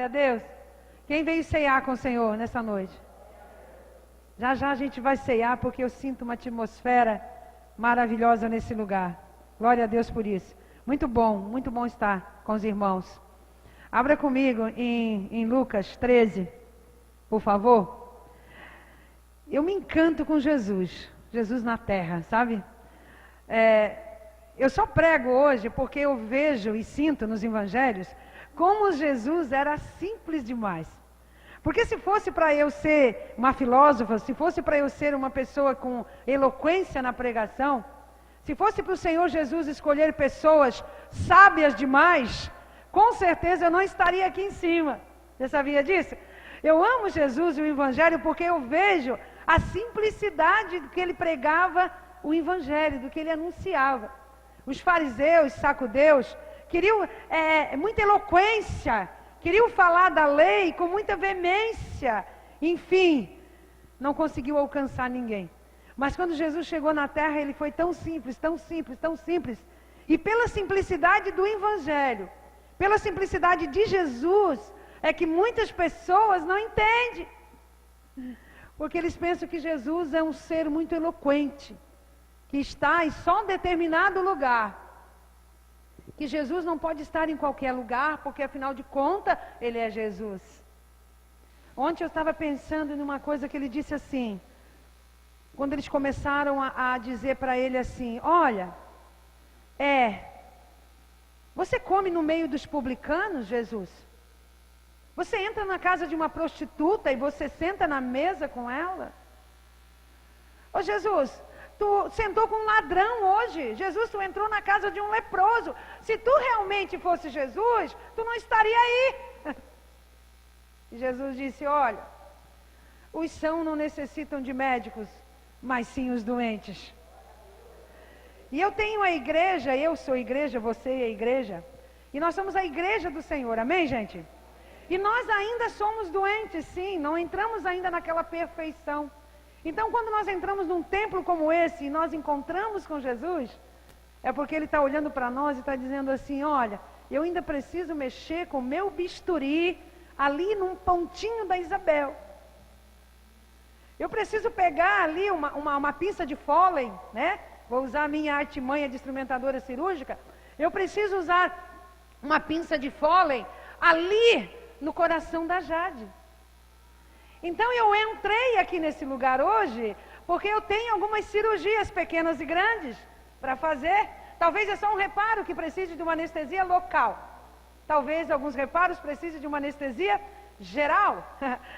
a Deus. Quem veio ceiar com o Senhor nessa noite? Já já a gente vai ceiar, porque eu sinto uma atmosfera maravilhosa nesse lugar. Glória a Deus por isso. Muito bom estar com os irmãos. Abra comigo em Lucas 13, por favor. Eu me encanto com Jesus, Jesus na terra, sabe? Eu só prego hoje porque eu vejo e sinto nos evangelhos como Jesus era simples demais. Porque se fosse para eu ser uma filósofa, se fosse para eu ser uma pessoa com eloquência na pregação, se fosse para o Senhor Jesus escolher pessoas sábias demais, com certeza eu não estaria aqui em cima. Você sabia disso? Eu amo Jesus e o Evangelho porque eu vejo a simplicidade do que ele pregava, o Evangelho, do que ele anunciava. Os fariseus, sacudeus, queriam muita eloquência, queriam falar da lei com muita veemência. Enfim, não conseguiu alcançar ninguém. Mas quando Jesus chegou na terra, ele foi tão simples, tão simples, tão simples. E pela simplicidade do Evangelho, pela simplicidade de Jesus, é que muitas pessoas não entendem. Porque eles pensam que Jesus é um ser muito eloquente, que está em só um determinado lugar. Que Jesus não pode estar em qualquer lugar, porque afinal de contas, ele é Jesus. Ontem eu estava pensando numa coisa que ele disse assim, quando eles começaram a dizer para ele assim, olha, você come no meio dos publicanos, Jesus? Você entra na casa de uma prostituta e você senta na mesa com ela? Ô Jesus, tu sentou com um ladrão hoje. Jesus, tu entrou na casa de um leproso. Se tu realmente fosse Jesus, tu não estaria aí. E Jesus disse, olha, os sãos não necessitam de médicos, mas sim os doentes. E eu tenho a igreja, eu sou igreja, você é igreja, e nós somos a igreja do Senhor, amém, gente? E nós ainda somos doentes, sim, não entramos ainda naquela perfeição. Então, quando nós entramos num templo como esse e nós encontramos com Jesus, é porque Ele está olhando para nós e está dizendo assim, olha, eu ainda preciso mexer com o meu bisturi ali num pontinho da Isabel. Eu preciso pegar ali uma pinça de Foley, né? Vou usar a minha artimanha de instrumentadora cirúrgica. Eu preciso usar uma pinça de Foley ali no coração da Jade. Então eu entrei aqui nesse lugar hoje porque eu tenho algumas cirurgias pequenas e grandes para fazer. Talvez é só um reparo que precise de uma anestesia local. Talvez alguns reparos precisem de uma anestesia geral.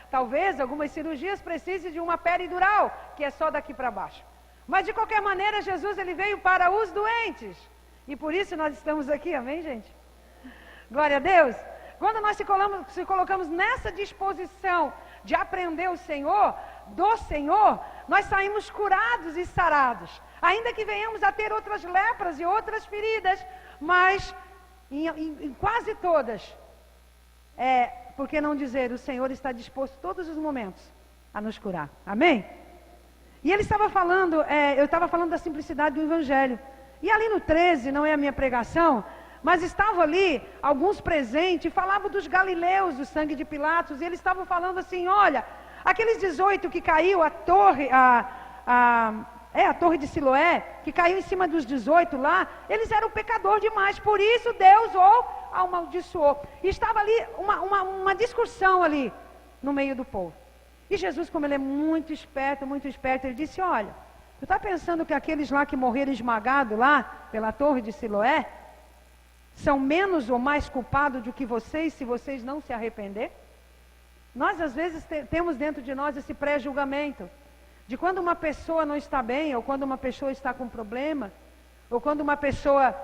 Talvez algumas cirurgias precisem de uma peridural, que é só daqui para baixo. Mas de qualquer maneira, Jesus ele veio para os doentes. E por isso nós estamos aqui, amém, gente? Glória a Deus. Quando nós se colocamos nessa disposição de aprender o Senhor, do Senhor, nós saímos curados e sarados. Ainda que venhamos a ter outras lepras e outras feridas, mas em quase todas, por que não dizer, o Senhor está disposto todos os momentos a nos curar. Amém? E ele estava falando, eu estava falando da simplicidade do Evangelho. E ali no 13, não é a minha pregação, mas estavam ali alguns presentes e falavam dos galileus, do sangue de Pilatos, e eles estavam falando assim, olha, aqueles 18 que caiu, a torre de Siloé, que caiu em cima dos 18 lá, eles eram pecador demais, por isso Deus o amaldiçoou. E estava ali uma discussão ali no meio do povo. E Jesus, como ele é muito esperto, ele disse, olha, tu está pensando que aqueles lá que morreram esmagados lá pela torre de Siloé, são menos ou mais culpados do que vocês, se vocês não se arrepender? Nós às vezes temos dentro de nós esse pré-julgamento, de quando uma pessoa não está bem, ou quando uma pessoa está com problema, ou quando uma pessoa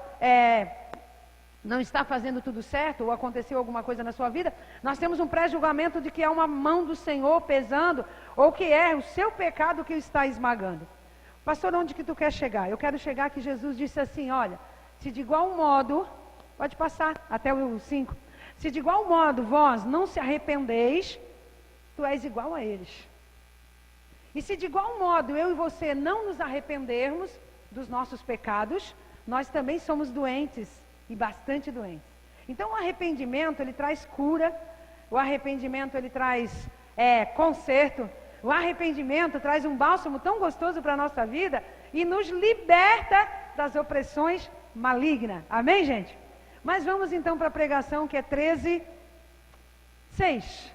não está fazendo tudo certo, ou aconteceu alguma coisa na sua vida, nós temos um pré-julgamento de que é uma mão do Senhor pesando, ou que é o seu pecado que o está esmagando. Pastor, onde que tu quer chegar? Eu quero chegar que Jesus disse assim, olha, se de igual modo, pode passar até o 5, se de igual modo vós não se arrependeis, tu és igual a eles. E se de igual modo eu e você não nos arrependermos dos nossos pecados, nós também somos doentes, e bastante doentes. Então o arrependimento, ele traz cura, O arrependimento, ele traz conserto. O arrependimento traz um bálsamo tão gostoso para a nossa vida e nos liberta das opressões malignas. Amém, gente? Mas vamos então para a pregação que é 13:6.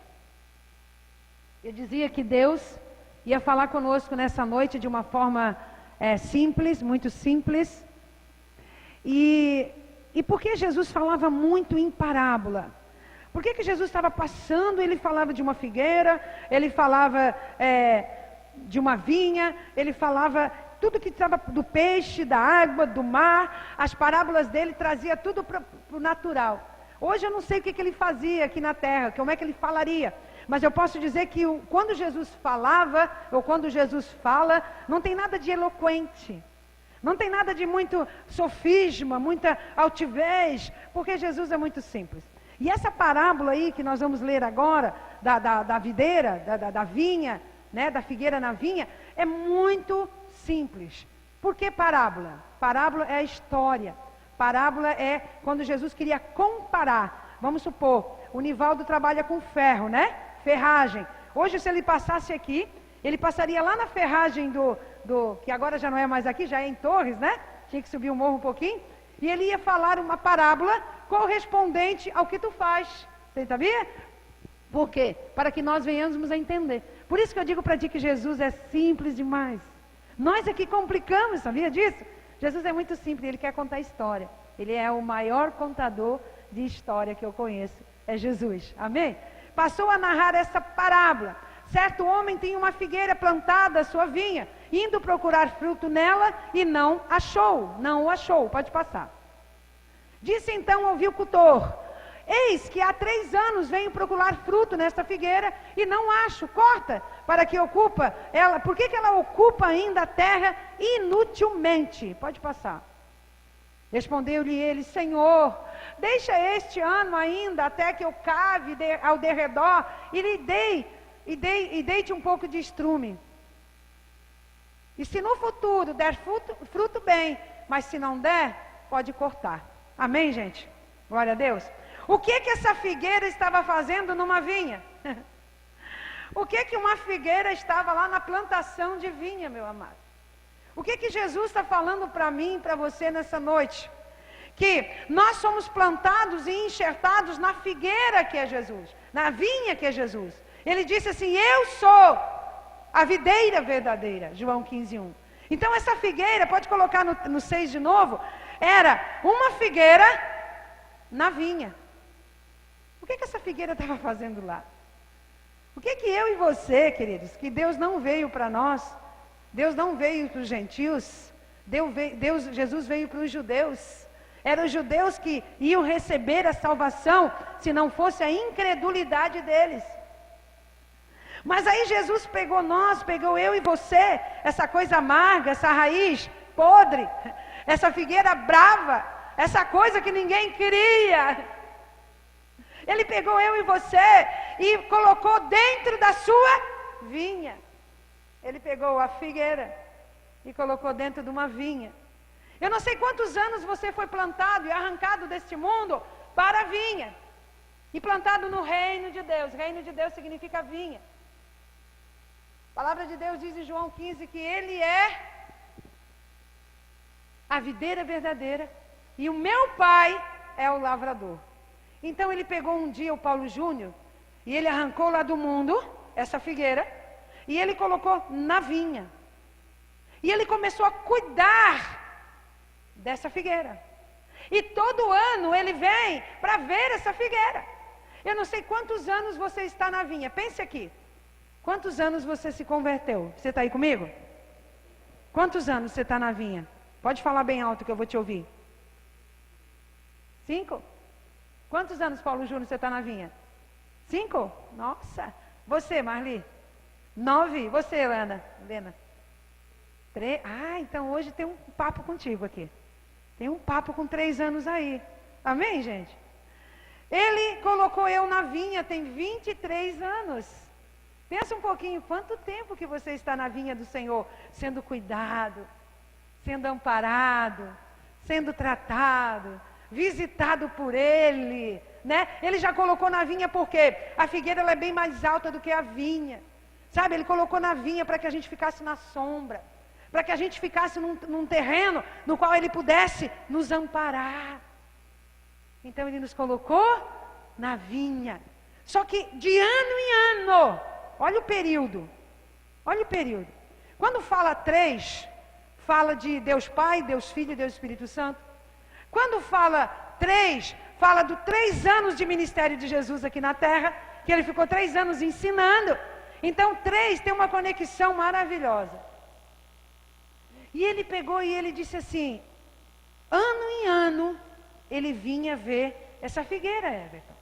Eu dizia que Deus ia falar conosco nessa noite de uma forma simples, muito simples. E por que Jesus falava muito em parábola? Por que Jesus estava passando, ele falava de uma figueira, ele falava de uma vinha, ele falava tudo que estava do peixe, da água, do mar. As parábolas dele trazia tudo para o natural. Hoje eu não sei o que ele fazia aqui na terra, como é que ele falaria. Mas eu posso dizer que quando Jesus falava, ou quando Jesus fala, não tem nada de eloquente. Não tem nada de muito sofisma, muita altivez, porque Jesus é muito simples. E essa parábola aí que nós vamos ler agora, da videira, da vinha, né, da figueira na vinha, é muito simples. Por que parábola? Parábola é a história. Parábola é quando Jesus queria comparar. Vamos supor, o Nivaldo trabalha com ferro, né? Ferragem. Hoje, se ele passasse aqui, ele passaria lá na ferragem que agora já não é mais aqui, já é em Torres, né? Tinha que subir o morro um pouquinho. E ele ia falar uma parábola correspondente ao que tu faz. Você sabia? Por quê? Para que nós venhamos a entender. Por isso que eu digo para ti que Jesus é simples demais. Nós é que complicamos, sabia disso? Jesus é muito simples, ele quer contar história. Ele é o maior contador de história que eu conheço. É Jesus. Amém? Passou a narrar essa parábola. Certo homem tinha uma figueira plantada à sua vinha, indo procurar fruto nela e não o achou. Pode passar. Disse então ao viticultor: eis que há 3 anos venho procurar fruto nesta figueira e não acho. Corta, para que ocupa ela. Por que ela ocupa ainda a terra inutilmente? Pode passar. Respondeu-lhe ele: Senhor, deixa este ano ainda até que eu cave ao derredor e lhe deite um pouco de estrume. E se no futuro der fruto bem, mas se não der, pode cortar. Amém, gente? Glória a Deus. O que essa figueira estava fazendo numa vinha? O que uma figueira estava lá na plantação de vinha, meu amado? O que Jesus está falando para mim e para você nessa noite? Que nós somos plantados e enxertados na figueira que é Jesus, na vinha que é Jesus. Ele disse assim: eu sou a videira verdadeira, João 15:1. Então essa figueira, pode colocar no 6 de novo, era uma figueira na vinha. O que essa figueira estava fazendo lá? O que eu e você, queridos, que Deus não veio para nós, Deus não veio para os gentios, Jesus veio para os judeus. Eram os judeus que iam receber a salvação, se não fosse a incredulidade deles. Mas aí Jesus pegou eu e você, essa coisa amarga, essa raiz podre, essa figueira brava, essa coisa que ninguém queria. Ele pegou eu e você e colocou dentro da sua vinha. Ele pegou a figueira e colocou dentro de uma vinha. Eu não sei quantos anos você foi plantado e arrancado deste mundo para a vinha. E plantado no reino de Deus. Reino de Deus significa vinha. A palavra de Deus diz em João 15 que Ele é a videira verdadeira e o meu Pai é o lavrador. Então ele pegou um dia o Paulo Júnior e ele arrancou lá do mundo essa figueira e ele colocou na vinha. E ele começou a cuidar dessa figueira. E todo ano ele vem para ver essa figueira. Eu não sei quantos anos você está na vinha. Pense aqui. Quantos anos você se converteu? Você está aí comigo? Quantos anos você está na vinha? Pode falar bem alto que eu vou te ouvir. 5? Quantos anos, Paulo Júnior, você está na vinha? 5? Nossa. Você, Marli? 9? Você, Helena? 3? Ah, então hoje tem um papo contigo aqui. Tem um papo com 3 anos aí. Amém, gente? Ele colocou eu na vinha, tem 23 anos. Pensa um pouquinho, quanto tempo que você está na vinha do Senhor, sendo cuidado, sendo amparado, sendo tratado, visitado por Ele. né? Ele já colocou na vinha porque a figueira ela é bem mais alta do que a vinha. Sabe, ele colocou na vinha para que a gente ficasse na sombra. Para que a gente ficasse num terreno no qual ele pudesse nos amparar. Então ele nos colocou na vinha. Só que de ano em ano, olha o período. Olha o período. Quando fala 3, fala de Deus Pai, Deus Filho e Deus Espírito Santo. Quando fala 3, fala dos 3 anos de ministério de Jesus aqui na terra, que ele ficou 3 anos ensinando. Então 3 tem uma conexão maravilhosa. E ele pegou e ele disse assim, ano em ano, ele vinha ver essa figueira, Everton.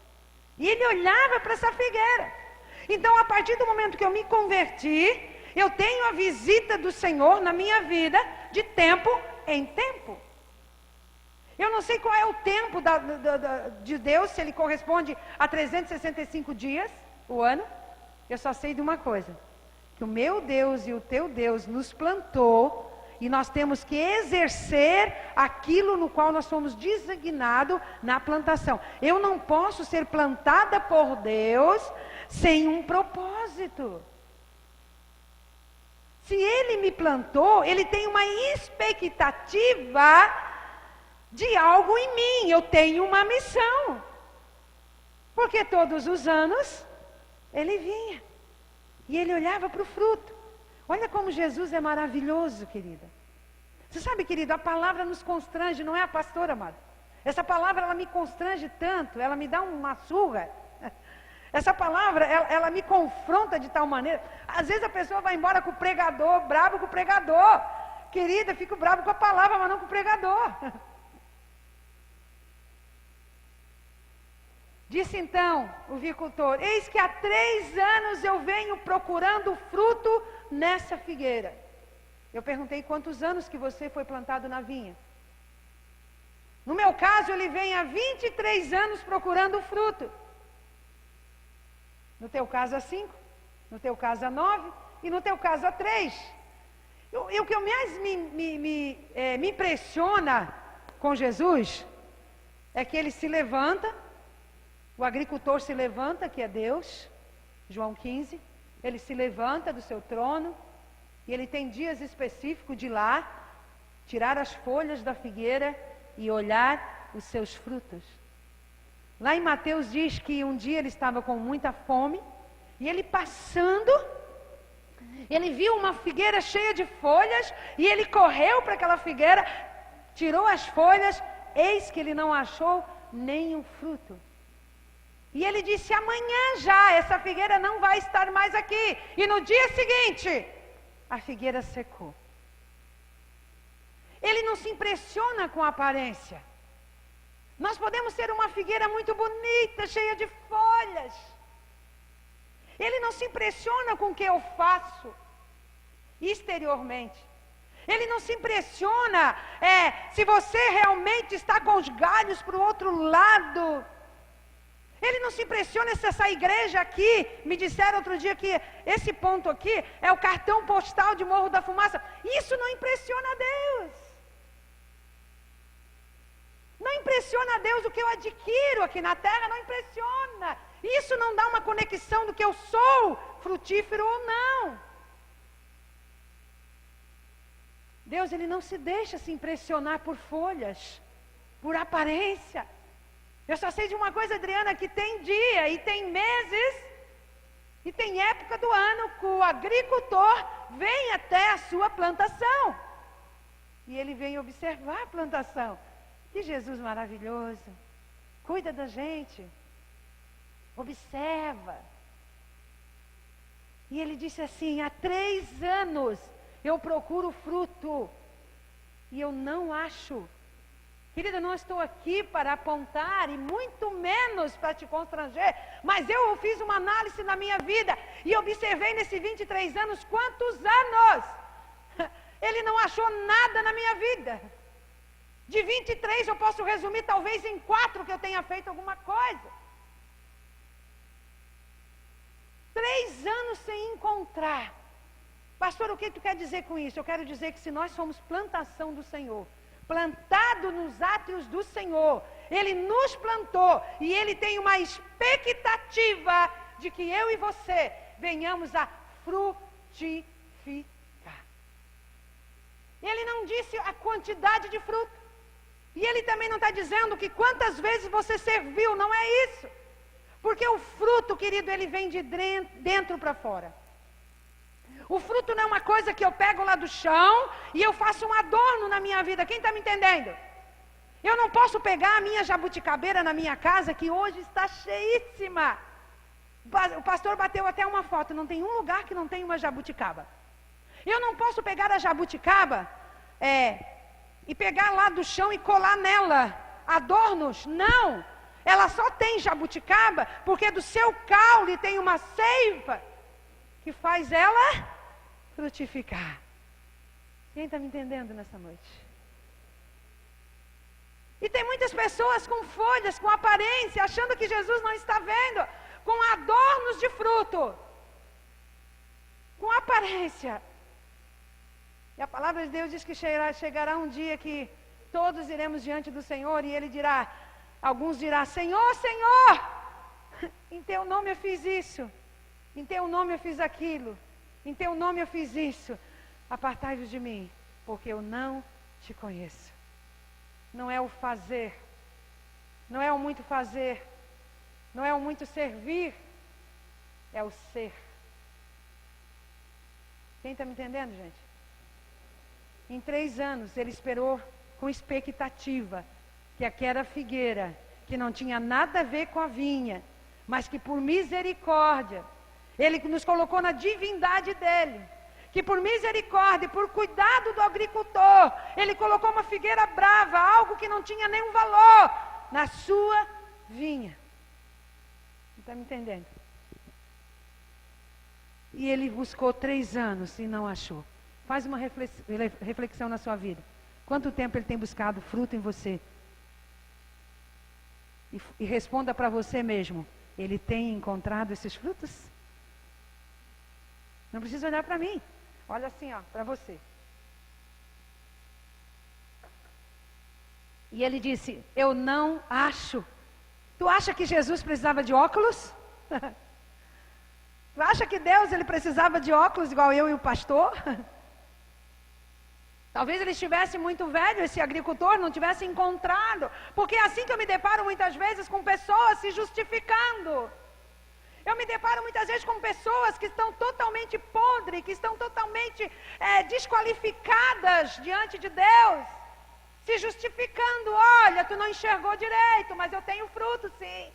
E ele olhava para essa figueira. Então, a partir do momento que eu me converti, eu tenho a visita do Senhor na minha vida, de tempo em tempo. Eu não sei qual é o tempo de Deus, se ele corresponde a 365 dias, o ano. Eu só sei de uma coisa, que o meu Deus e o teu Deus nos plantou, e nós temos que exercer aquilo no qual nós fomos designados na plantação. Eu não posso ser plantada por Deus sem um propósito. Se Ele me plantou, Ele tem uma expectativa de algo em mim. Eu tenho uma missão. Porque todos os anos, Ele vinha. E Ele olhava para o fruto. Olha como Jesus é maravilhoso, querida. Você sabe, querido, a palavra nos constrange, não é a pastora, amada? Essa palavra, ela me constrange tanto, ela me dá uma surra. Essa palavra, ela me confronta de tal maneira. Às vezes a pessoa vai embora com o pregador, bravo com o pregador. Querida, eu fico bravo com a palavra, mas não com o pregador. Disse então o vicultor, eis que há 3 anos eu venho procurando fruto nessa figueira. Eu perguntei quantos anos que você foi plantado na vinha. No meu caso, ele vem há 23 anos procurando fruto. No teu caso há 5, no teu caso há 9 e no teu caso há 3. E o que mais me impressiona com Jesus é que ele se levanta, o agricultor se levanta, que é Deus, João 15, ele se levanta do seu trono, e ele tem dias específicos de ir lá, tirar as folhas da figueira e olhar os seus frutos. Lá em Mateus diz que um dia ele estava com muita fome, e ele passando, ele viu uma figueira cheia de folhas, e ele correu para aquela figueira, tirou as folhas, eis que ele não achou nenhum fruto. E ele disse, amanhã já, essa figueira não vai estar mais aqui. E no dia seguinte, a figueira secou. Ele não se impressiona com a aparência. Nós podemos ser uma figueira muito bonita, cheia de folhas. Ele não se impressiona com o que eu faço exteriormente. Ele não se impressiona se você realmente está com os galhos para o outro lado. Ele não se impressiona se essa igreja aqui, me disseram outro dia que esse ponto aqui é o cartão postal de Morro da Fumaça. Isso não impressiona a Deus. Não impressiona a Deus o que eu adquiro aqui na terra, não impressiona. Isso não dá uma conexão do que eu sou, frutífero ou não. Deus, Ele não se deixa se impressionar por folhas, por aparência. Eu só sei de uma coisa, Adriana, que tem dia e tem meses e tem época do ano que o agricultor vem até a sua plantação. E ele vem observar a plantação. Que Jesus maravilhoso. Cuida da gente. Observa. E ele disse assim, há 3 anos eu procuro fruto e eu não acho. Querida, eu não estou aqui para apontar e muito menos para te constranger, mas eu fiz uma análise na minha vida e observei nesses 23 anos quantos anos ele não achou nada na minha vida. De 23 eu posso resumir talvez em 4 que eu tenha feito alguma coisa. 3 anos sem encontrar. Pastor, o que tu quer dizer com isso? Eu quero dizer que se nós somos plantação do Senhor, plantado nos átrios do Senhor. Ele nos plantou e Ele tem uma expectativa de que eu e você venhamos a frutificar. Ele não disse a quantidade de fruto. E Ele também não está dizendo que quantas vezes você serviu, não é isso. Porque o fruto, querido, ele vem de dentro para fora. O fruto não é uma coisa que eu pego lá do chão e eu faço um adorno na minha vida. Quem está me entendendo? Eu não posso pegar a minha jabuticabeira na minha casa, que hoje está cheíssima. O pastor bateu até uma foto, não tem um lugar que não tem uma jabuticaba. Eu não posso pegar a jabuticaba e pegar lá do chão e colar nela adornos. Não! Ela só tem jabuticaba porque do seu caule tem uma seiva que faz ela frutificar. Quem está me entendendo nessa noite? E tem muitas pessoas com folhas, com aparência, achando que Jesus não está vendo, com adornos de fruto, com aparência. E a palavra de Deus diz que chegará um dia que todos iremos diante do Senhor e Ele dirá, alguns dirão, Senhor, Senhor, em Teu nome eu fiz isso, em Teu nome eu fiz aquilo, em Teu nome eu fiz isso. Apartai-vos de mim, porque eu não te conheço. Não é o fazer, não é o muito fazer, não é o muito servir, é o ser. Quem está me entendendo, gente? Em 3 anos ele esperou com expectativa que aquela figueira, que não tinha nada a ver com a vinha, mas que por misericórdia, Ele nos colocou na divindade dEle, que por misericórdia, por cuidado do agricultor, Ele colocou uma figueira brava, algo que não tinha nenhum valor, na sua vinha. Está me entendendo? E Ele buscou 3 anos e não achou. Faz uma reflexão na sua vida. Quanto tempo Ele tem buscado fruto em você? E responda para você mesmo, Ele tem encontrado esses frutos? Não precisa olhar para mim. Olha assim, ó, para você. E ele disse, eu não acho. Tu acha que Jesus precisava de óculos? Tu acha que Deus ele precisava de óculos igual eu e o pastor? Talvez ele estivesse muito velho, esse agricultor não tivesse encontrado. Porque é assim que eu me deparo muitas vezes com pessoas se justificando. Eu me deparo muitas vezes com pessoas que estão totalmente podres, que estão totalmente desqualificadas diante de Deus, se justificando. Olha, tu não enxergou direito, mas eu tenho fruto sim.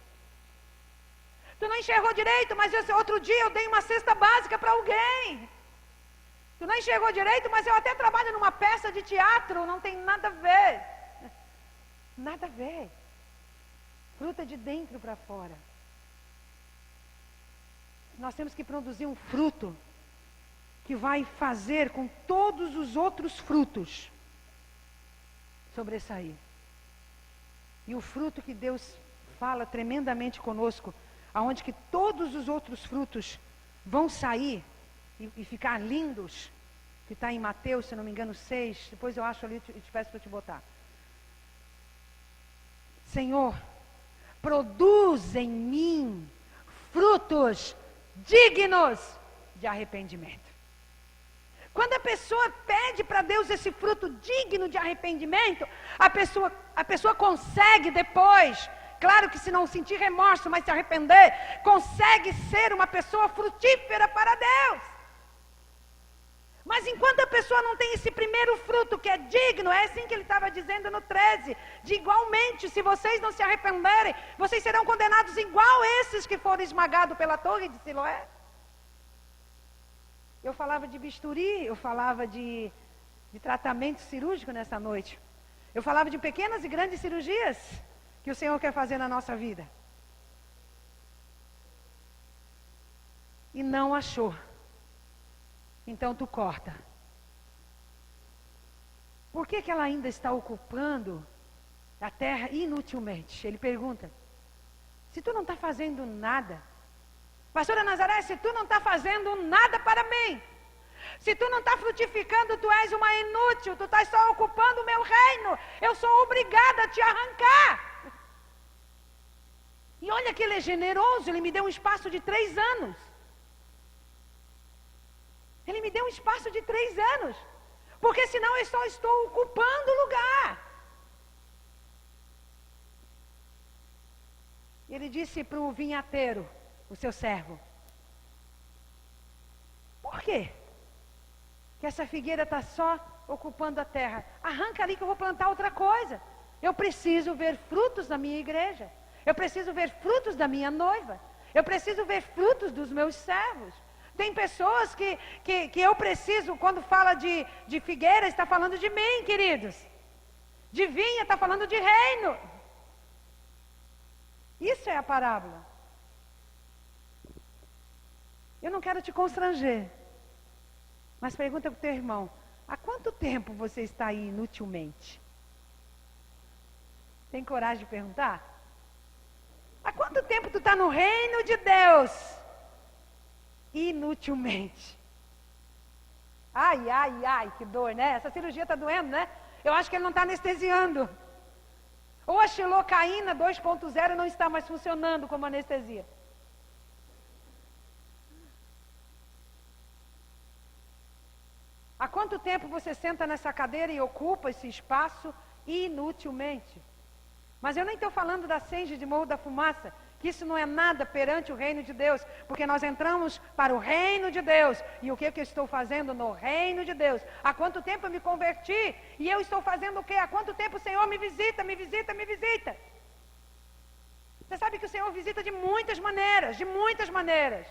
Tu não enxergou direito, mas outro dia eu dei uma cesta básica para alguém. Tu não enxergou direito, mas eu até trabalho numa peça de teatro, não tem nada a ver. Nada a ver. Fruto é de dentro para fora. Nós temos que produzir um fruto que vai fazer com todos os outros frutos sobressair. E o fruto que Deus fala tremendamente conosco, aonde que todos os outros frutos vão sair e ficar lindos, que está em Mateus, se não me engano, 6, depois eu acho ali e te peço para te botar. Senhor, produz em mim frutos dignos de arrependimento. Quando a pessoa pede para Deus esse fruto digno de arrependimento, a pessoa consegue depois, claro que se não sentir remorso, mas se arrepender, consegue ser uma pessoa frutífera para Deus. Mas enquanto a pessoa não tem esse primeiro fruto que é digno, é assim que ele estava dizendo no 13, de igualmente, se vocês não se arrependerem, vocês serão condenados igual esses que foram esmagados pela torre de Siloé. Eu falava de bisturi, eu falava de tratamento cirúrgico nessa noite. Eu falava de pequenas e grandes cirurgias que o Senhor quer fazer na nossa vida. E não achou. Então tu corta. Por que ela ainda está ocupando a terra inutilmente? Ele pergunta. Se tu não está fazendo nada, pastora Nazaré, se tu não está fazendo nada para mim, Se tu não está frutificando, tu és uma inútil, tu estás só ocupando o meu reino. Eu sou obrigada a te arrancar. E olha que ele é generoso, ele me deu um espaço de 3 anos. Ele me deu um espaço de 3 anos. Porque senão eu só estou ocupando o lugar. Ele disse para o vinhateiro, o seu servo: por quê? Que essa figueira está só ocupando a terra. Arranca ali que eu vou plantar outra coisa. Eu preciso ver frutos da minha igreja. Eu preciso ver frutos da minha noiva. Eu preciso ver frutos dos meus servos. Tem pessoas que eu preciso, quando fala de figueira, está falando de mim, queridos. De vinha, está falando de reino. Isso é a parábola. Eu não quero te constranger. Mas pergunta para o teu irmão: há quanto tempo você está aí inutilmente? Tem coragem de perguntar? Há quanto tempo tu está no reino de Deus? Inutilmente. Ai, ai, ai, que dor, né? Essa cirurgia está doendo, né? Eu acho que ele não está anestesiando. Ou a xilocaína 2.0 não está mais funcionando como anestesia. Há quanto tempo você senta nessa cadeira e ocupa esse espaço inutilmente? Mas eu nem estou falando da Senge de Morro da Fumaça, que isso não é nada perante o reino de Deus, porque nós entramos para o reino de Deus. E o que eu estou fazendo no reino de Deus? Há quanto tempo eu me converti? E eu estou fazendo o quê? Há quanto tempo o Senhor me visita, me visita, me visita? Você sabe que o Senhor visita de muitas maneiras, de muitas maneiras.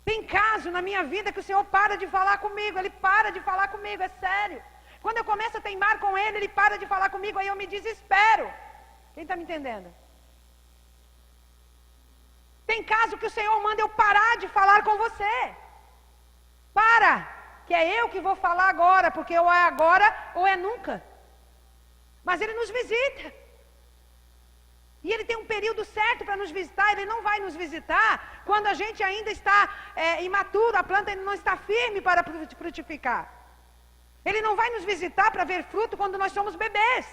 Tem caso na minha vida que o Senhor para de falar comigo, Ele para de falar comigo, é sério. Quando eu começo a teimar com Ele, Ele para de falar comigo, aí eu me desespero. Quem está me entendendo? Tem caso que o Senhor manda eu parar de falar com você. Para, que é eu que vou falar agora, porque ou é agora ou é nunca. Mas Ele nos visita. E Ele tem um período certo para nos visitar. Ele não vai nos visitar quando a gente ainda está imaturo, a planta ainda não está firme para frutificar. Ele não vai nos visitar para ver fruto quando nós somos bebês.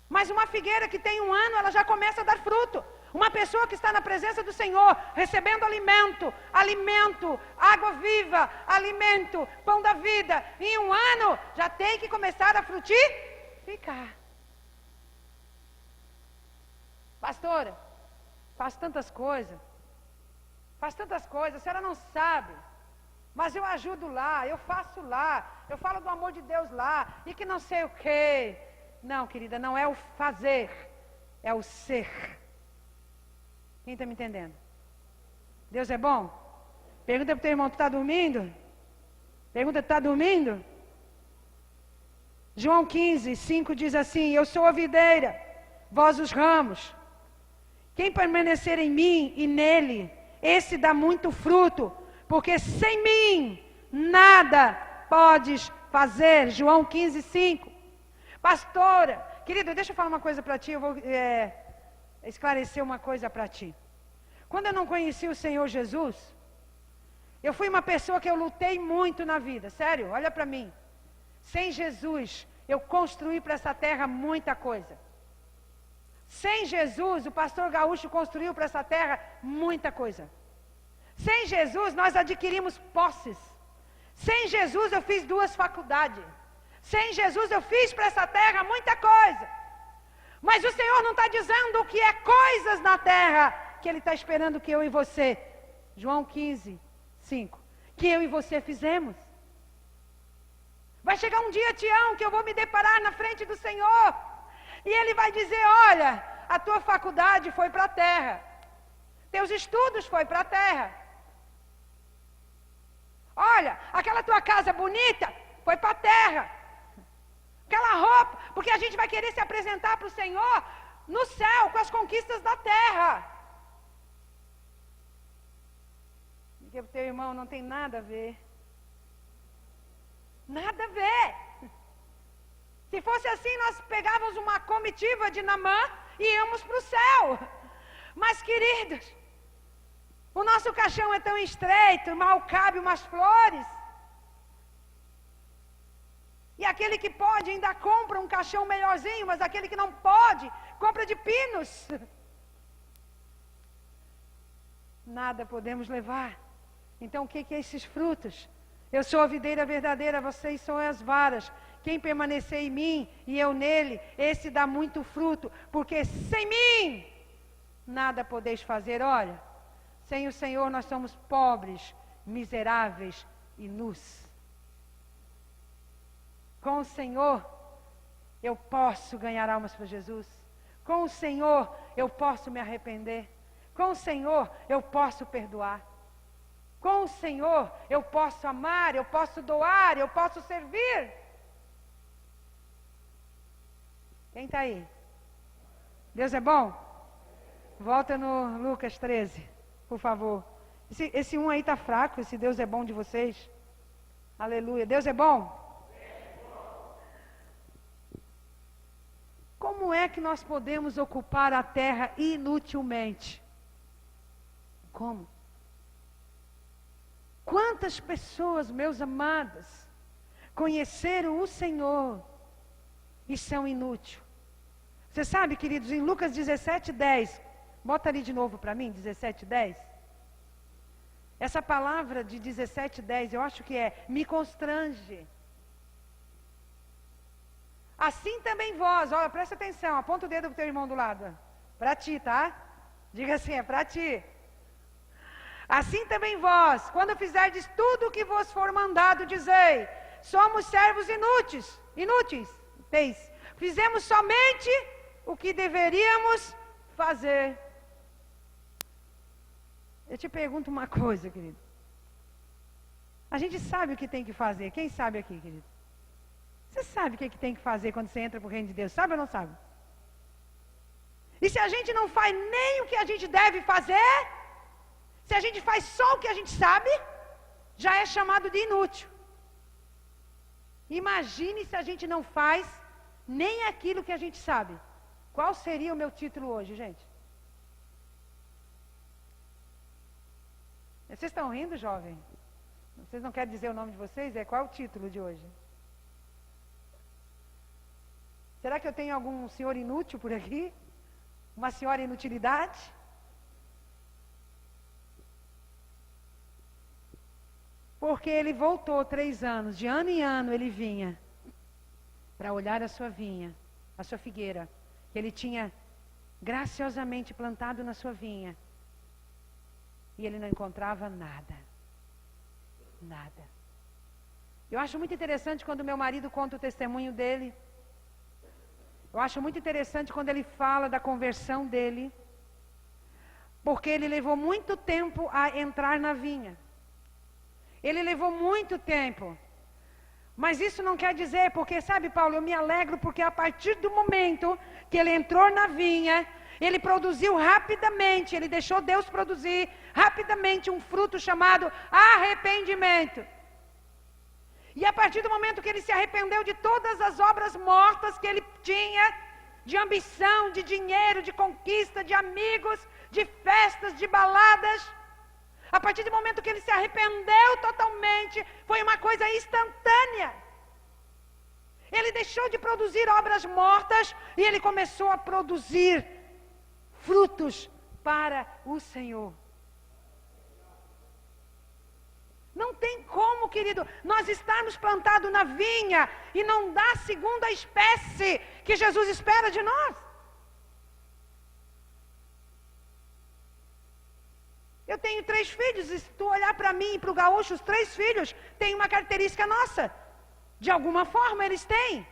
Mas uma figueira que tem 1 ano, ela já começa a dar fruto. Uma pessoa que está na presença do Senhor, recebendo alimento, água viva, alimento, pão da vida, em 1 ano, já tem que começar a frutificar. Pastora, faço tantas coisas, a senhora não sabe, mas eu ajudo lá, eu faço lá, eu falo do amor de Deus lá, e que não sei o quê. Não, querida, não é o fazer, é o ser. Quem está me entendendo? Deus é bom? Pergunta para o teu irmão: tu está dormindo? Pergunta: tu está dormindo? João 15:5 diz assim: eu sou a videira, vós os ramos. Quem permanecer em mim e nele, esse dá muito fruto, porque sem mim nada podes fazer. João 15:5. Pastora, querido, deixa eu falar uma coisa para ti, eu vou esclarecer uma coisa para ti. Quando eu não conheci o Senhor Jesus, eu fui uma pessoa que eu lutei muito na vida, sério, olha para mim. Sem Jesus, eu construí para essa terra muita coisa. Sem Jesus, o pastor Gaúcho construiu para essa terra muita coisa. Sem Jesus, nós adquirimos posses. Sem Jesus, eu fiz 2 faculdades. Sem Jesus, eu fiz para essa terra muita coisa. Mas o Senhor não está dizendo que é coisas na terra que Ele está esperando que eu e você, João 15:5, que eu e você fizemos. Vai chegar um dia, Tião, que eu vou me deparar na frente do Senhor, e Ele vai dizer: olha, a tua faculdade foi para a terra, teus estudos foi para a terra, olha, aquela tua casa bonita foi para a terra, aquela roupa, porque a gente vai querer se apresentar para o Senhor no céu, com as conquistas da terra. Diga para o teu irmão: não tem nada a ver. Nada a ver. Se fosse assim, nós pegávamos uma comitiva de Naamã e íamos para o céu. Mas, queridos, O nosso caixão é tão estreito, mal cabe umas flores. E aquele que pode ainda compra um caixão melhorzinho, mas aquele que não pode, compra de pinos. Nada podemos levar. Então o que é esses frutos? Eu sou a videira verdadeira, vocês são as varas. Quem permanecer em mim e eu nele, esse dá muito fruto, porque sem mim nada podeis fazer. Olha, sem o Senhor nós somos pobres, miseráveis e nus. Com o Senhor eu posso ganhar almas para Jesus. Com o Senhor eu posso me arrepender. Com o Senhor eu posso perdoar. Com o Senhor eu posso amar, eu posso doar, eu posso servir. Quem está aí? Deus é bom? Volta no Lucas 13, por favor. Esse um aí está fraco, esse Deus é bom de vocês. Aleluia. Deus é bom? Como é que nós podemos ocupar a terra inutilmente? Como? Quantas pessoas, meus amados, conheceram o Senhor e são inúteis? Você sabe, queridos, em Lucas 17:10, bota ali de novo para mim, 17:10. Essa palavra de 17:10, eu acho que me constrange. Assim também vós, olha, presta atenção, aponta o dedo para o teu irmão do lado. Para ti, tá? Diga assim, é para ti. Assim também vós, quando fizerdes tudo o que vos for mandado, dizei: somos servos inúteis. Fizemos somente o que deveríamos fazer. Eu te pergunto uma coisa, querido. A gente sabe o que tem que fazer. Quem sabe aqui, querido? Você sabe o que tem que fazer quando você entra para o reino de Deus? Sabe ou não sabe? E se a gente não faz nem o que a gente deve fazer, se a gente faz só o que a gente sabe, já é chamado de inútil. Imagine se a gente não faz nem aquilo que a gente sabe. Qual seria o meu título hoje, gente? Vocês estão rindo, jovem? Vocês não querem dizer o nome de vocês? Qual é o título de hoje? Será que eu tenho algum senhor inútil por aqui? Uma senhora inutilidade? Porque ele voltou 3 anos, de ano em ano ele vinha para olhar a sua vinha, a sua figueira, que ele tinha graciosamente plantado na sua vinha. E ele não encontrava nada. Nada. Eu acho muito interessante quando meu marido conta o testemunho dele. Eu acho muito interessante quando ele fala da conversão dele. Porque ele levou muito tempo a entrar na vinha. Ele levou muito tempo. Mas isso não quer dizer, porque sabe, Paulo, eu me alegro porque a partir do momento que ele entrou na vinha, ele produziu rapidamente, ele deixou Deus produzir rapidamente um fruto chamado arrependimento. E a partir do momento que ele se arrependeu de todas as obras mortas que ele tinha, de ambição, de dinheiro, de conquista, de amigos, de festas, de baladas, a partir do momento que ele se arrependeu totalmente, foi uma coisa instantânea. Ele deixou de produzir obras mortas e ele começou a produzir frutos para o Senhor. Não tem como, querido, nós estarmos plantados na vinha e não dar segundo a espécie que Jesus espera de nós. Eu tenho 3 filhos, e se tu olhar para mim e para o gaúcho, os 3 filhos têm uma característica nossa. De alguma forma eles têm.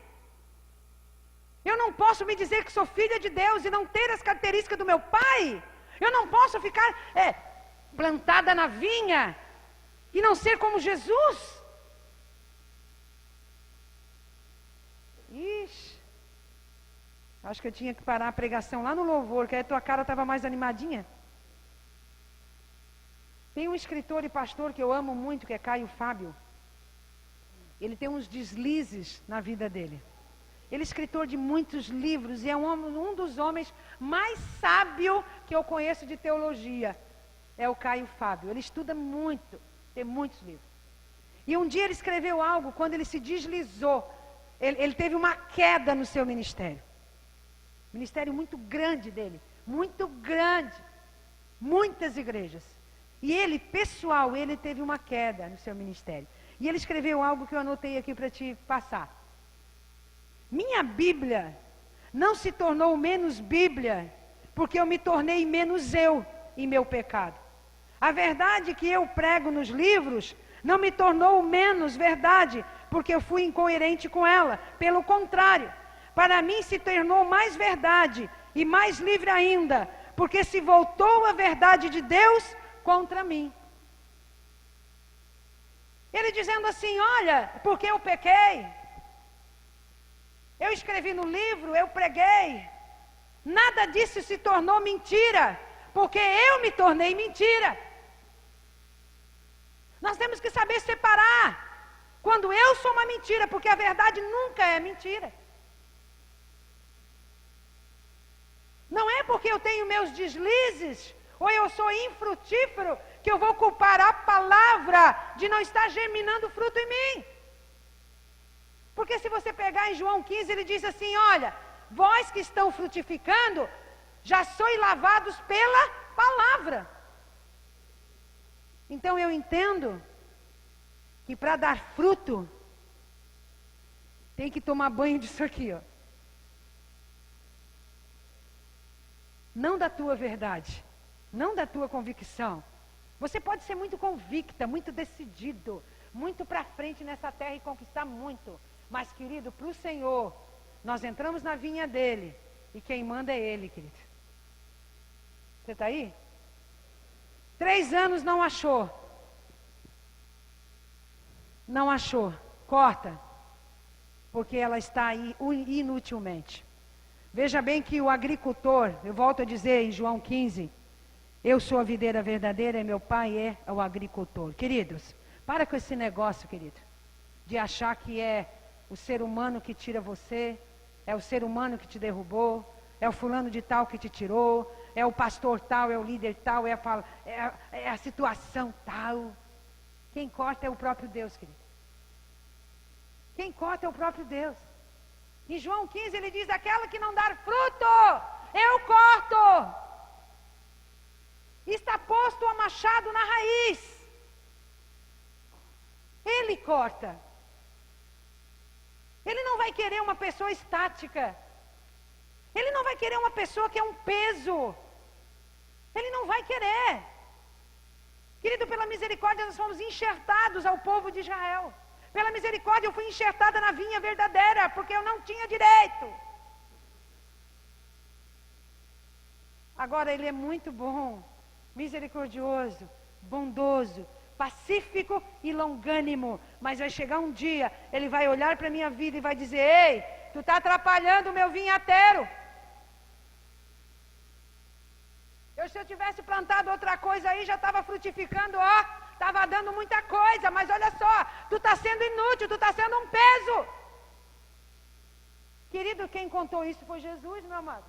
Eu não posso me dizer que sou filha de Deus e não ter as características do meu pai. Eu não posso ficar plantada na vinha e não ser como Jesus. Ixi, acho que eu tinha que parar a pregação lá no louvor, que aí a tua cara estava mais animadinha. Tem um escritor e pastor que eu amo muito, que é Caio Fábio. Ele tem uns deslizes na vida dele. Ele é escritor de muitos livros e é um dos homens mais sábios que eu conheço de teologia. é o Caio Fábio. Ele estuda muito, tem muitos livros. E um dia ele escreveu algo, quando ele se deslizou, ele teve uma queda no seu ministério. Ministério muito grande dele, muito grande, muitas igrejas. E ele, pessoal, ele teve uma queda no seu ministério. E ele escreveu algo que eu anotei aqui para te passar. Minha Bíblia não se tornou menos Bíblia porque eu me tornei menos eu em meu pecado. A verdade que eu prego nos livros não me tornou menos verdade porque eu fui incoerente com ela. Pelo contrário, para mim se tornou mais verdade e mais livre ainda, porque se voltou a verdade de Deus contra mim. Ele dizendo assim, olha, porque eu pequei, eu escrevi no livro, eu preguei, nada disso se tornou mentira, porque eu me tornei mentira. Nós temos que saber separar quando eu sou uma mentira, porque a verdade nunca é mentira. Não é porque eu tenho meus deslizes, ou eu sou infrutífero, que eu vou culpar a palavra de não estar germinando fruto em mim. Porque se você pegar em João 15, ele diz assim, olha, vós que estão frutificando, já sois lavados pela palavra. Então eu entendo que para dar fruto, tem que tomar banho disso aqui, ó. Não da tua verdade, não da tua convicção. Você pode ser muito convicta, muito decidido, muito para frente nessa terra e conquistar muito. Mas, querido, para o Senhor, nós entramos na vinha dele e quem manda é ele, querido. Você está aí? 3 anos não achou. Não achou. Corta. Porque ela está aí inutilmente. Veja bem que o agricultor, eu volto a dizer em João 15, eu sou a videira verdadeira e meu pai é o agricultor. Queridos, para com esse negócio, querido, de achar que é o ser humano que tira você, é o ser humano que te derrubou, é o fulano de tal que te tirou, é o pastor tal, é o líder tal, é a situação tal. Quem corta é o próprio Deus, querido. Quem corta é o próprio Deus. Em João 15 ele diz, aquela que não dar fruto, eu corto. Está posto o machado na raiz. Ele corta. Ele não vai querer uma pessoa estática. Ele não vai querer uma pessoa que é um peso. Ele não vai querer. Querido, pela misericórdia nós fomos enxertados ao povo de Israel. Pela misericórdia eu fui enxertada na vinha verdadeira, porque eu não tinha direito. Agora ele é muito bom, misericordioso, bondoso, pacífico e longânimo. Mas vai chegar um dia, ele vai olhar para a minha vida e vai dizer, ei, tu está atrapalhando o meu vinhateiro. Se eu tivesse plantado outra coisa aí, já estava frutificando, ó, estava dando muita coisa, mas olha só, tu está sendo inútil, tu está sendo um peso. Querido, quem contou isso foi Jesus, meu amado.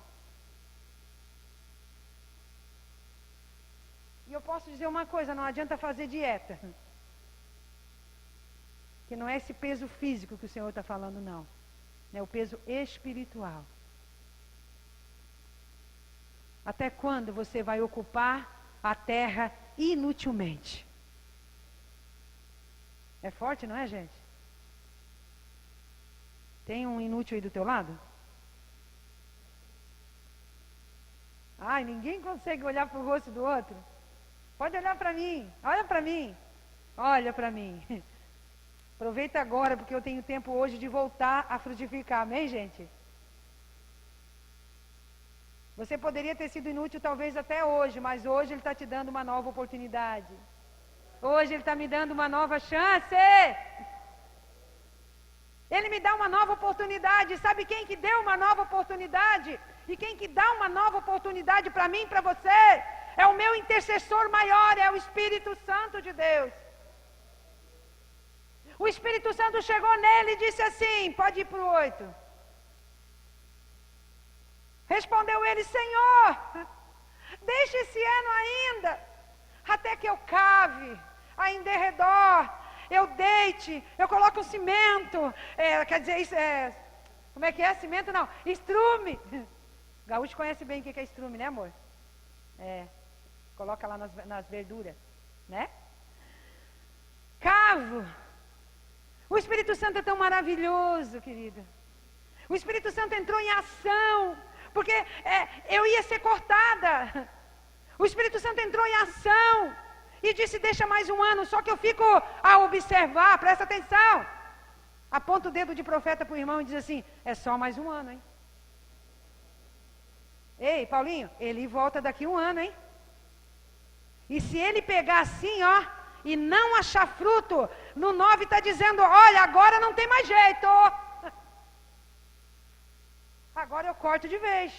E eu posso dizer uma coisa, não adianta fazer dieta. Que não é esse peso físico que o Senhor está falando, não. É o peso espiritual. Até quando você vai ocupar a terra inutilmente? É forte, não é, gente? Tem um inútil aí do teu lado? Ai, ninguém consegue olhar para o rosto do outro. Pode olhar para mim, olha para mim. Olha para mim. Aproveita agora, porque eu tenho tempo hoje de voltar a frutificar, amém, gente? Você poderia ter sido inútil talvez até hoje, mas hoje Ele está te dando uma nova oportunidade. Hoje Ele está me dando uma nova chance. Ele me dá uma nova oportunidade. Sabe quem que deu uma nova oportunidade? E quem que dá uma nova oportunidade para mim e para você? É o meu intercessor maior, é o Espírito Santo de Deus. O Espírito Santo chegou nele e disse assim, pode ir para o 8. Respondeu ele, Senhor, deixa esse ano ainda, até que eu cave, aí em derredor, eu deite, eu coloco um cimento, quer dizer, isso como é que é? Cimento não, estrume. Gaúcho conhece bem o que é estrume, né, amor? Coloca lá nas verduras, né? Cavo. O Espírito Santo é tão maravilhoso, querida. O Espírito Santo entrou em ação, porque eu ia ser cortada. O Espírito Santo entrou em ação e disse, deixa mais um ano, só que eu fico a observar, presta atenção. Aponta o dedo de profeta para o irmão e diz assim, é só mais um ano, hein? Ei, Paulinho, ele volta daqui um ano, hein? E se ele pegar assim, ó, e não achar fruto, no 9 está dizendo, olha, agora não tem mais jeito. Agora eu corto de vez.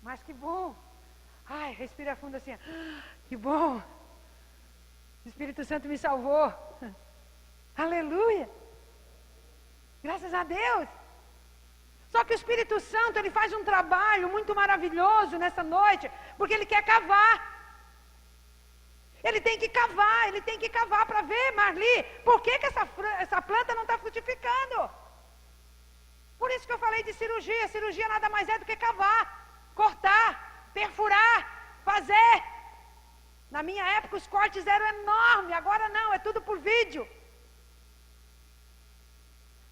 Mas que bom. Ai, respira fundo assim. Que bom. O Espírito Santo me salvou. Aleluia. Graças a Deus. Só que o Espírito Santo, ele faz um trabalho muito maravilhoso nessa noite, porque ele quer cavar. Ele tem que cavar para ver, Marli, por que essa planta não está frutificando? Por isso que eu falei de cirurgia. Cirurgia nada mais é do que cavar, cortar, perfurar, fazer. Na minha época os cortes eram enormes, agora não, é tudo por vídeo.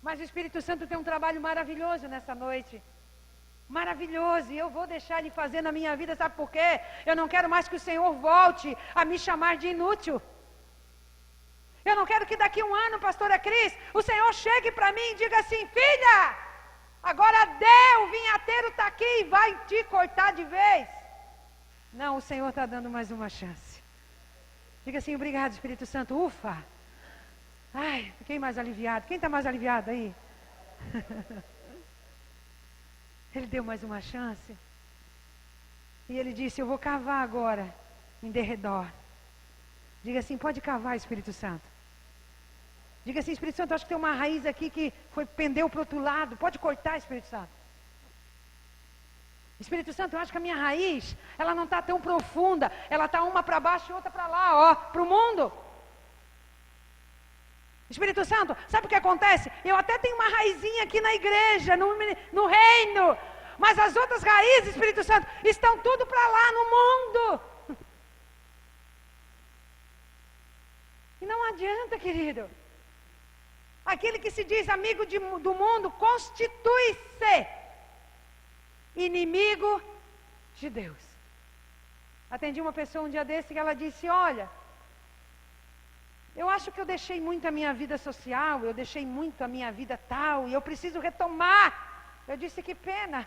Mas o Espírito Santo tem um trabalho maravilhoso nessa noite. Maravilhoso, e eu vou deixar ele fazer na minha vida, sabe por quê? Eu não quero mais que o Senhor volte a me chamar de inútil. Eu não quero que daqui um ano, pastora Cris, o Senhor chegue para mim e diga assim, filha, agora deu, o vinhateiro está aqui e vai te cortar de vez. Não, o Senhor está dando mais uma chance. Diga assim, obrigado Espírito Santo, ufa. Ai, fiquei mais aliviado. Quem está mais aliviado aí? Ele deu mais uma chance. E ele disse, eu vou cavar agora, em derredor. Diga assim, pode cavar, Espírito Santo. Diga assim, Espírito Santo, acho que tem uma raiz aqui que pendeu para o outro lado. Pode cortar, Espírito Santo. Espírito Santo, eu acho que a minha raiz, ela não está tão profunda. Ela está uma para baixo e outra para lá, ó, para o mundo. Espírito Santo, sabe o que acontece? Eu até tenho uma raizinha aqui na igreja, no reino, mas as outras raízes, Espírito Santo, estão tudo para lá no mundo. E não adianta, querido. Aquele que se diz amigo do mundo, constitui-se inimigo de Deus. Atendi uma pessoa um dia desse que ela disse, olha, eu acho que eu deixei muito a minha vida social, eu deixei muito a minha vida tal, e eu preciso retomar. Eu disse, que pena,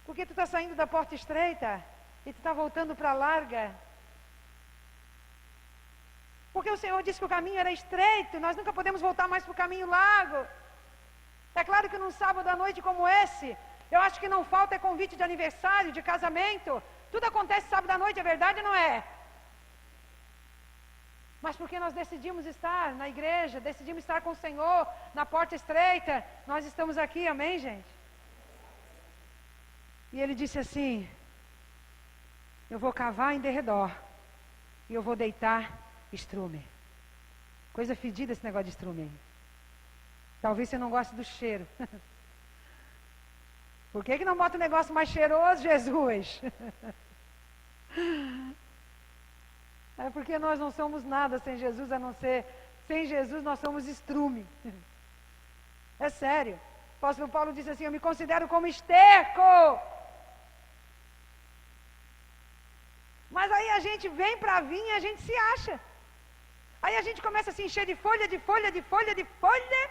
porque tu está saindo da porta estreita, e tu está voltando para a larga. Porque o Senhor disse que o caminho era estreito, nós nunca podemos voltar mais para o caminho largo. É claro que num sábado à noite como esse, eu acho que não falta convite de aniversário, de casamento, tudo acontece sábado à noite, é verdade ou não é? Mas porque nós decidimos estar na igreja, decidimos estar com o Senhor, na porta estreita, nós estamos aqui, amém, gente? E ele disse assim, eu vou cavar em derredor, e eu vou deitar estrume. Coisa fedida esse negócio de estrume. Talvez você não goste do cheiro. Por que não bota um negócio mais cheiroso, Jesus? É porque nós não somos nada sem Jesus, a não ser, sem Jesus nós somos estrume. É sério. O apóstolo Paulo disse assim, eu me considero como esterco. Mas aí a gente vem para a vinha e a gente se acha. Aí a gente começa a se encher de folha, de folha, de folha, de folha.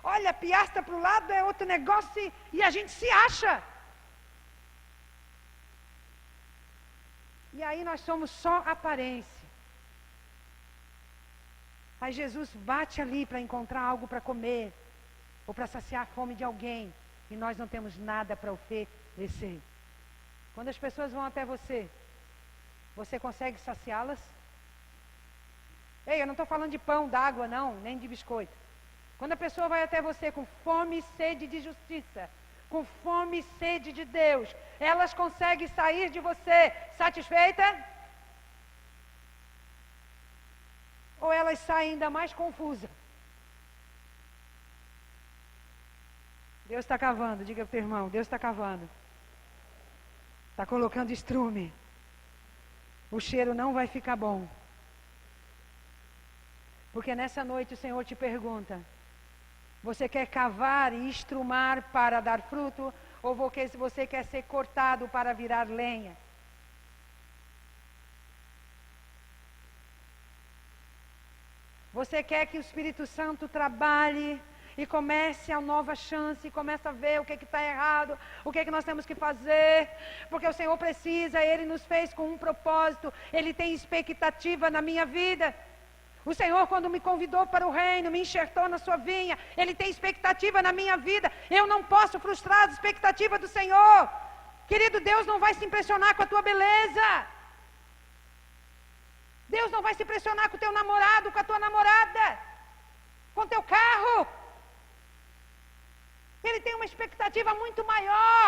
Olha, piastra para o lado, é outro negócio e a gente se acha. E aí nós somos só aparência. Aí Jesus bate ali para encontrar algo para comer, ou para saciar a fome de alguém, e nós não temos nada para oferecer. Quando as pessoas vão até você, você consegue saciá-las? Ei, eu não estou falando de pão, d'água, não, nem de biscoito. Quando a pessoa vai até você com fome e sede de justiça, com fome e sede de Deus, elas conseguem sair de você satisfeita? Ou elas saem ainda mais confusas? Deus está cavando, diga para o teu irmão, Deus está cavando. Está colocando estrume. O cheiro não vai ficar bom. Porque nessa noite o Senhor te pergunta: você quer cavar e estrumar para dar fruto? Ou você quer ser cortado para virar lenha? Você quer que o Espírito Santo trabalhe e comece a nova chance, e comece a ver o que está errado, o que nós temos que fazer, porque o Senhor precisa, Ele nos fez com um propósito, Ele tem expectativa na minha vida. O Senhor, quando me convidou para o reino, me enxertou na sua vinha, Ele tem expectativa na minha vida. Eu não posso frustrar a expectativa do Senhor. Querido, Deus não vai se impressionar com a tua beleza. Deus não vai se impressionar com o teu namorado, com a tua namorada, com o teu carro. Ele tem uma expectativa muito maior.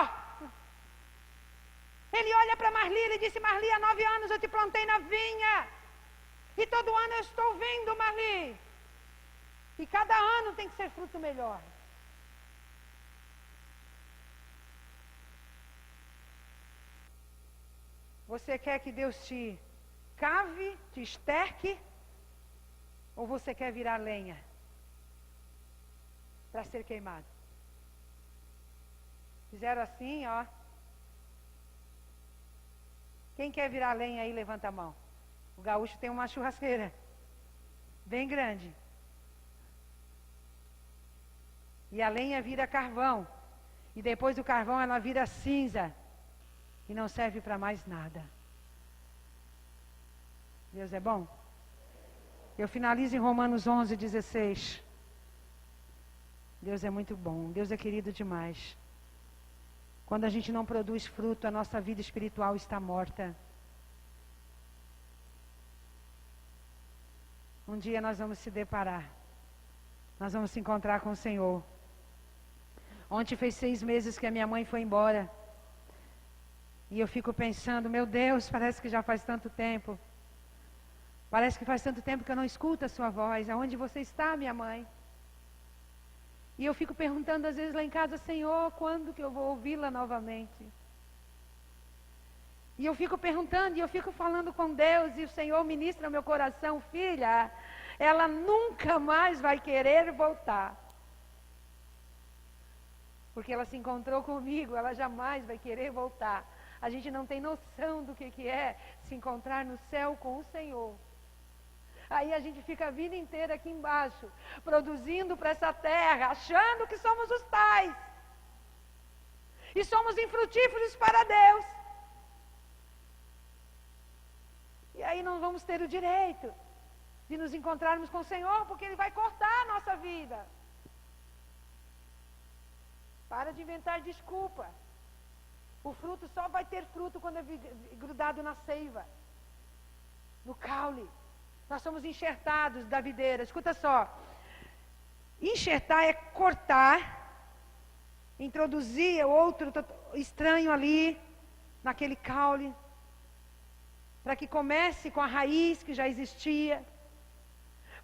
Ele olha para Marli e disse: Marli, há 9 anos eu te plantei na vinha. E todo ano eu estou vindo, Marli. E cada ano tem que ser fruto melhor. Você quer que Deus te cave, te esterque? Ou você quer virar lenha para ser queimado? Fizeram assim, ó. Quem quer virar lenha aí, levanta a mão. O gaúcho tem uma churrasqueira bem grande. E a lenha vira carvão. E depois do carvão ela vira cinza. E não serve para mais nada. Deus é bom? Eu finalizo em Romanos 11:16. Deus é muito bom. Deus é querido demais. Quando a gente não produz fruto, a nossa vida espiritual está morta. Um dia nós vamos se deparar. Nós vamos se encontrar com o Senhor. Ontem fez 6 meses que a minha mãe foi embora. E eu fico pensando, meu Deus, parece que já faz tanto tempo. Parece que faz tanto tempo que eu não escuto a sua voz. Aonde você está, minha mãe? E eu fico perguntando às vezes lá em casa: Senhor, quando que eu vou ouvi-la novamente? E eu fico perguntando, e eu fico falando com Deus, e o Senhor ministra no meu coração: filha, ela nunca mais vai querer voltar. Porque ela se encontrou comigo, ela jamais vai querer voltar. A gente não tem noção do que é se encontrar no céu com o Senhor. Aí a gente fica a vida inteira aqui embaixo, produzindo para essa terra, achando que somos os tais. E somos infrutíferos para Deus. E aí não vamos ter o direito de nos encontrarmos com o Senhor, porque Ele vai cortar a nossa vida. Para de inventar desculpa. O fruto só vai ter fruto quando é grudado na seiva, no caule. Nós somos enxertados da videira. Escuta só. Enxertar é cortar, introduzir outro estranho ali, naquele caule, para que comece com a raiz que já existia,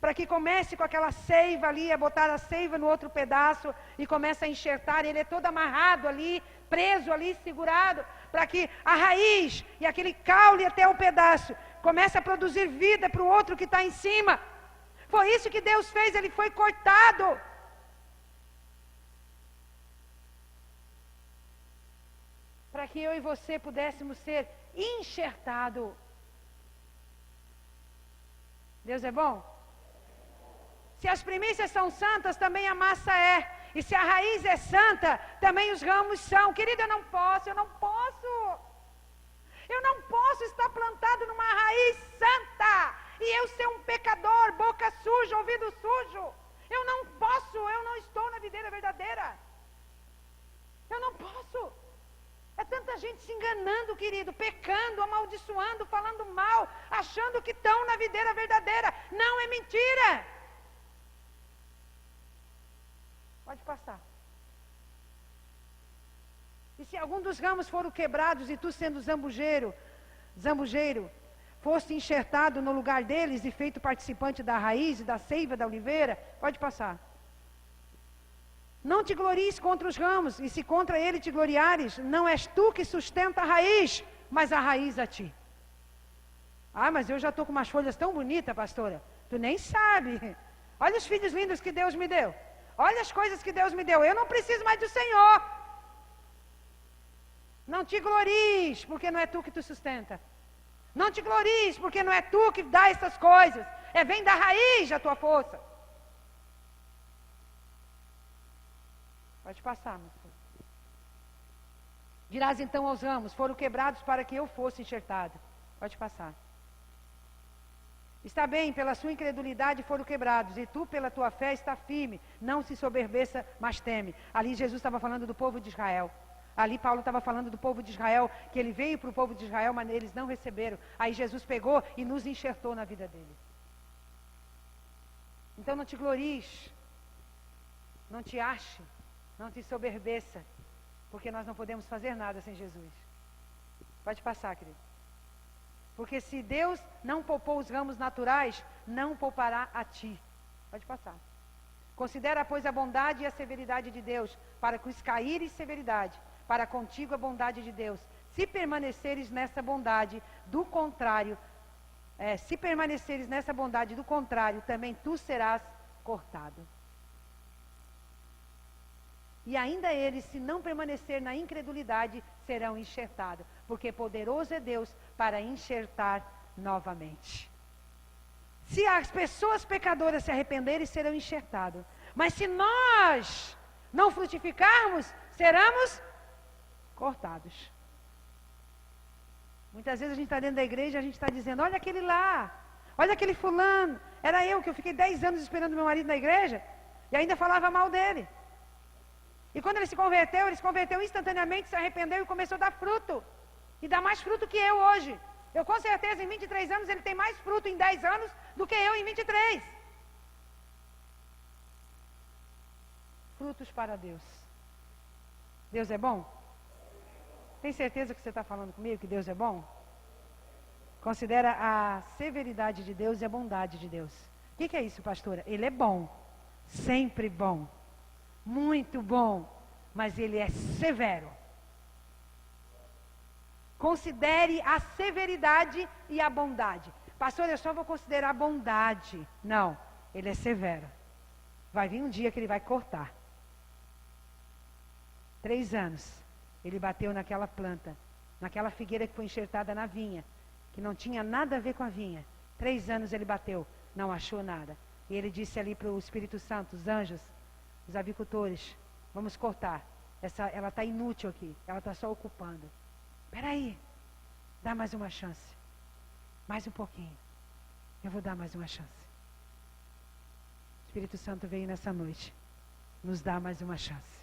para que comece com aquela seiva ali, a botar a seiva no outro pedaço e comece a enxertar. Ele é todo amarrado ali, preso ali, segurado, para que a raiz e aquele caule até o pedaço comece a produzir vida para o outro que está em cima. Foi isso que Deus fez, Ele foi cortado. Para que eu e você pudéssemos ser enxertados. Deus é bom? Se as primícias são santas, também a massa é. E se a raiz é santa, também os ramos são. Querido, eu não posso. Eu não posso estar plantado numa raiz santa e eu ser um pecador, boca suja, ouvido sujo. Eu não posso, eu não estou na videira verdadeira. Eu não posso. É tanta gente se enganando, querido, pecando, amaldiçoando, falando mal, achando que estão na videira verdadeira. Não, é mentira. Pode passar. E se algum dos ramos foram quebrados e tu sendo zambujeiro, foste enxertado no lugar deles e feito participante da raiz e da seiva da oliveira, pode passar. Não te glories contra os ramos, e se contra ele te gloriares, não és tu que sustenta a raiz, mas a raiz a ti. Ah, mas eu já estou com umas folhas tão bonitas, pastora. Tu nem sabe. Olha os filhos lindos que Deus me deu. Olha as coisas que Deus me deu. Eu não preciso mais do Senhor. Não te glories, porque não é tu que tu sustenta. Não te glories, porque não é tu que dá essas coisas. Vem da raiz a tua força. Pode passar, meu filho. Dirás então aos ramos, foram quebrados para que eu fosse enxertado. Pode passar. Está bem, pela sua incredulidade foram quebrados, e tu pela tua fé está firme. Não se soberbeça, mas teme. Ali Jesus estava falando do povo de Israel. Ali Paulo estava falando do povo de Israel, que ele veio para o povo de Israel, mas eles não receberam. Aí Jesus pegou e nos enxertou na vida dele. Então não te glories, não te ache, não te soberbeça, porque nós não podemos fazer nada sem Jesus. Pode passar, querido. Porque se Deus não poupou os ramos naturais, não poupará a ti. Pode passar. Considera, pois, a bondade e a severidade de Deus, para que os caíres severidade, para contigo a bondade de Deus. Se permaneceres nessa bondade, do contrário, também tu serás cortado. E ainda eles, se não permanecer na incredulidade, serão enxertados, porque poderoso é Deus para enxertar novamente. Se as pessoas pecadoras se arrependerem, serão enxertados. Mas se nós não frutificarmos, seremos cortados. Muitas vezes a gente está dentro da igreja, a gente está dizendo, olha aquele lá, olha aquele fulano. Era eu que eu fiquei 10 anos esperando meu marido na igreja, e ainda falava mal dele. E quando ele se converteu instantaneamente, se arrependeu e começou a dar fruto. E dá mais fruto que eu hoje. Eu com certeza em 23 anos, ele tem mais fruto em 10 anos do que eu em 23. Frutos para Deus. Deus é bom? Tem certeza que você está falando comigo que Deus é bom? Considera a severidade de Deus e a bondade de Deus. O que é isso, pastora? Ele é bom. Sempre bom. Muito bom, mas ele é severo. Considere a severidade e a bondade. Pastor, eu só vou considerar a bondade. Não, ele é severo. Vai vir um dia que ele vai cortar. 3 anos, ele bateu naquela planta, naquela figueira que foi enxertada na vinha, que não tinha nada a ver com a vinha. 3 anos ele bateu, não achou nada. E ele disse ali para o Espírito Santo, os anjos, os avicultores, vamos cortar. Ela está inútil aqui, ela está só ocupando. Espera aí, dá mais uma chance. Mais um pouquinho. Eu vou dar mais uma chance. O Espírito Santo veio nessa noite, nos dá mais uma chance.